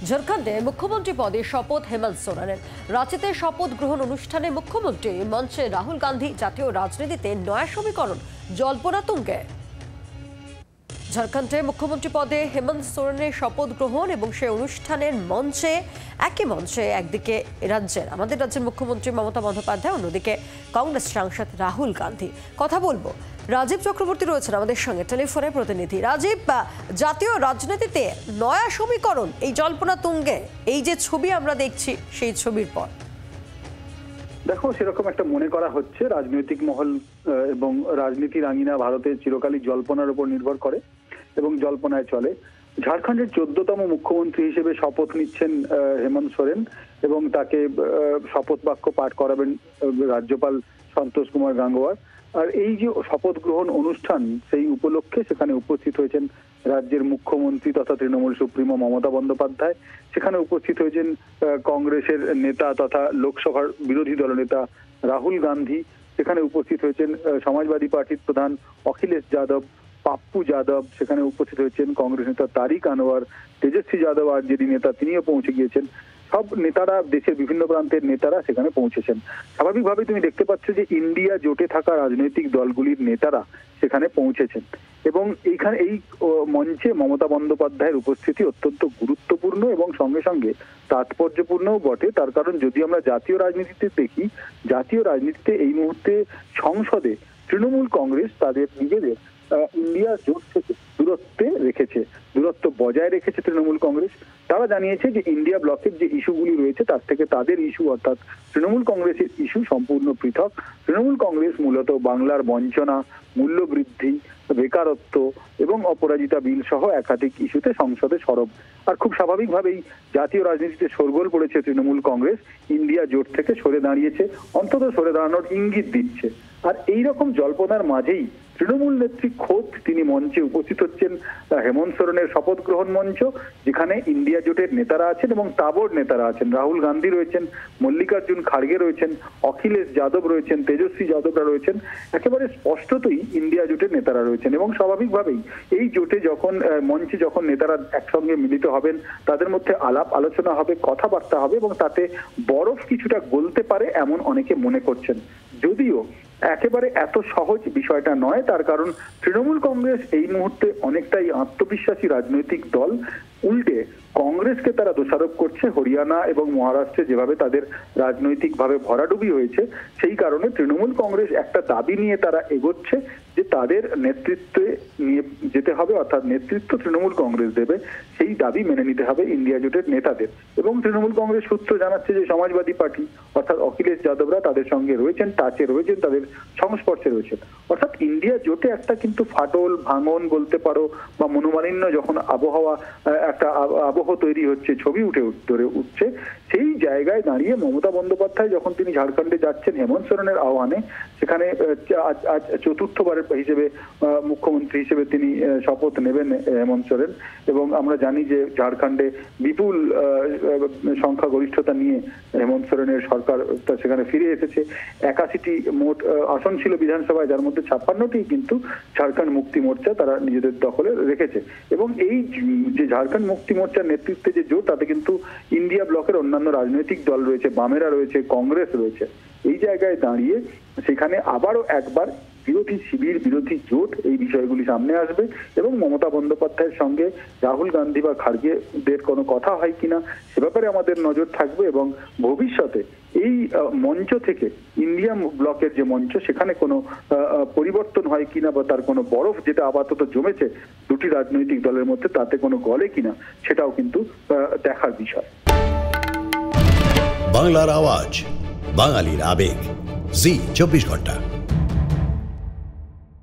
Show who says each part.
Speaker 1: ঝাড়খণ্ডে মুখ্যমন্ত্রী পদে শপথ হেমন্ত সোরেনের। রাঁচিতে শপথ গ্রহণ অনুষ্ঠানে মুখ্যমন্ত্রী মঞ্চে রাহুল গান্ধী। জাতীয় রাজনীতিতে নয়া সমীকরণ জল্পনা তুঙ্গে। ঝাড়খণ্ডে মুখ্যমন্ত্রী পদে হেমন্ত সোরেনের শপথ গ্রহণ এবং সে অনুষ্ঠানের একই মঞ্চে একদিকে আমাদের রাজ্যের মুখ্যমন্ত্রী মমতা বন্দ্যোপাধ্যায়, অন্যদিকে কংগ্রেস সাংসদ রাহুল গান্ধী। কথা বলবো, রাজীব চক্রবর্তী রয়েছেন আমাদের সঙ্গে, টেলিফোনে প্রতিনিধি। রাজীব, জাতীয় রাজনীতিতে নয়া সমীকরণ এই জল্পনা তুঙ্গে, এই যে ছবি আমরা দেখছি সেই ছবির পর
Speaker 2: দেখো, সেরকম একটা মনে করা হচ্ছে। রাজনৈতিক মহল এবং রাজনীতির আঙিনা ভারতের চিরকালই জল্পনার উপর নির্ভর করে এবং জল্পনায় চলে। ঝাড়খণ্ডের 14তম মুখ্যমন্ত্রী হিসেবে শপথ নিচ্ছেন হেমন্ত সোরেন এবং তাকে শপথ বাক্য পাঠ করাবেন রাজ্যপাল সন্তোষ কুমার গাঙ্গোয়ার। আর এই যে শপথ গ্রহণ অনুষ্ঠান, সেই উপলক্ষে সেখানে উপস্থিত হয়েছেন রাজ্যের মুখ্যমন্ত্রী তথা তৃণমূল সুপ্রিমো মমতা বন্দ্যোপাধ্যায়। সেখানে উপস্থিত হয়েছেন কংগ্রেসের নেতা তথা লোকসভার বিরোধী দলনেতা রাহুল গান্ধী। সেখানে উপস্থিত হয়েছেন সমাজবাদী পার্টির প্রধান অখিলেশ যাদব, পাপ্পু যাদব। সেখানে উপস্থিত হয়েছেন কংগ্রেস নেতা তারিক আনোয়ার, তেজস্বী যাদব আর জেডি নেতা, তিনিও পৌঁছে গিয়েছেন। সব নেতারা, দেশের বিভিন্ন প্রান্তের নেতারা সেখানে পৌঁছেছেন। স্বাভাবিকভাবে তুমি দেখতে পাচ্ছ যে ইন্ডিয়া জোটে থাকা রাজনৈতিক দলগুলির নেতারা সেখানে পৌঁছেছেন এবং এইখানে এই মঞ্চে মমতা বন্দ্যোপাধ্যায়ের উপস্থিতি অত্যন্ত গুরুত্বপূর্ণ এবং সঙ্গে সঙ্গে তাৎপর্যপূর্ণও বটে। তার কারণ যদি আমরা জাতীয় রাজনীতিতে দেখি, জাতীয় রাজনীতিতে এই মুহূর্তে সংসদে তৃণমূল কংগ্রেস তাদের নিজেদের ইন্ডিয়া জোট থেকে দূরত্ব বজায় রেখেছে। তৃণমূল কংগ্রেস তারা জানিয়েছে যে ইন্ডিয়া ব্লকের যে ইস্যুগুলি রয়েছে তার থেকে তাদের ইস্যু অর্থাৎ তৃণমূল কংগ্রেসের ইস্যু সম্পূর্ণ পৃথক। তৃণমূল কংগ্রেস মূলত বাংলার বঞ্চনা, মূল্যবৃদ্ধি, বেকারত্ব এবং অপরাজিতা বিল সহ একাধিক ইস্যুতে সংসদে সরব। আর খুব স্বাভাবিকভাবেই জাতীয় রাজনীতিতে শোরগোল পড়েছে তৃণমূল কংগ্রেস, ইন্ডিয়া জোট থেকে সরে দাঁড়িয়েছে, অন্তত সরে দাঁড়ানোর ইঙ্গিত দিচ্ছে। আর এইরকম জল্পনার মাঝেই তৃণমূল নেত্রী খোদ তিনি মঞ্চে উপস্থিত হচ্ছেন হেমন্ত সোরেনের শপথ গ্রহণ মঞ্চ, যেখানে ইন্ডিয়া জোটের নেতারা আছেন এবং তাবর নেতারা আছেন। রাহুল গান্ধী রয়েছেন, মল্লিকার্জুন খাড়গে রয়েছেন, অখিলেশ যাদব রয়েছেন, তেজস্বী যাদবরা রয়েছেন। একেবারে স্পষ্টতই ইন্ডিয়া জোটের নেতারা রয়েছেন এবং স্বাভাবিকভাবেই এই জোটে মঞ্চে যখন নেতারা একসঙ্গে মিলিত হবেন, তাদের মধ্যে আলাপ আলোচনা হবে, কথাবার্তা হবে এবং তাতে বরফ কিছুটা গলতে পারে এমন অনেকে মনে করছেন। যদিও একেবারে এত সহজ বিষয়টা নয়, তার কারণ তৃণমূল কংগ্রেস এই মুহূর্তে অনেকটাই আত্মবিশ্বাসী রাজনৈতিক দল। উল্টে কংগ্রেসকে তারা দোষারোপ করছে হরিয়ানা এবং মহারাষ্ট্রে যেভাবে তাদের রাজনৈতিকভাবে ভরাডুবি হয়েছে, সেই কারণে তৃণমূল কংগ্রেস একটা দাবি নিয়ে তারা এগোচ্ছে যে তাদের নেতৃত্বে নিয়ে যেতে হবে, অর্থাৎ নেতৃত্ব তৃণমূল কংগ্রেস দেবে, সেই দাবি মেনে নিতে হবে ইন্ডিয়া জোটের নেতাদের। এবং তৃণমূল কংগ্রেস সূত্র জানাচ্ছে যে সমাজবাদী পার্টি অর্থাৎ অখিলেশ যাদবরা তাদের সঙ্গে রয়েছেন, টাচে রয়েছেন, তাদের সংস্পর্শে রয়েছেন। অর্থাৎ ইন্ডিয়া জোটে একটা কিন্তু ফাটল, ভাঙন বলতে পারো বা মনোমালিন্য যখন একটা আবহ তৈরি হচ্ছে, ছবি ধরে উঠছে, সেই জায়গায় দাঁড়িয়ে মমতা বন্দ্যোপাধ্যায় যখন তিনি ঝাড়খণ্ডে যাচ্ছেন হেমন্ত সোরেনের আহ্বানে, সেখানে আজ চতুর্থবারের হিসেবে মুখ্যমন্ত্রী হিসেবে তিনি শপথ নেবেন হেমন্ত সোরেন। এবং আমরা জানি যে ঝাড়খণ্ডে বিপুল সংখ্যাগরিষ্ঠতা নিয়ে হেমন্ত সোরেনের সরকার সেখানে ফিরে এসেছে। 81টি মোট আসন ছিল বিধানসভায়, যার মধ্যে 56টি কিন্তু ঝাড়খণ্ড মুক্তি মোর্চা তারা নিজেদের দখলে রেখেছে। এবং এই যে ঝাড়খণ্ড মুক্তি মোর্চার নেতৃত্বে যে জোট, তাতে কিন্তু ইন্ডিয়া ব্লকের অন্যান্য রাজনৈতিক দল রয়েছে, বামেরা রয়েছে, কংগ্রেস রয়েছে। এই জায়গায় দাঁড়িয়ে সেখানে আবারও একবার বিরোধী শিবির, বিরোধী জোট এই বিষয়গুলি সামনে আসবে এবং মমতা বন্দ্যোপাধ্যায়ের সঙ্গে রাহুল গান্ধী বা খাড়গেদের কোনো কথা হয় কিনা সে ব্যাপারে আমাদের নজর থাকবে। এবং ভবিষ্যতে এই মঞ্চ থেকে ইন্ডিয়া ব্লকের যে মঞ্চ, সেখানে কোনো পরিবর্তন হয় কিনা বা তার কোনো বরফ যেটা আপাতত জমেছে দুটি রাজনৈতিক দলের মধ্যে, তাতে কোনো গলে কিনা সেটাও কিন্তু দেখার বিষয়।
Speaker 3: বাংলার আওয়াজ, বাঙালির আবেগ, জি 24 ঘন্টা।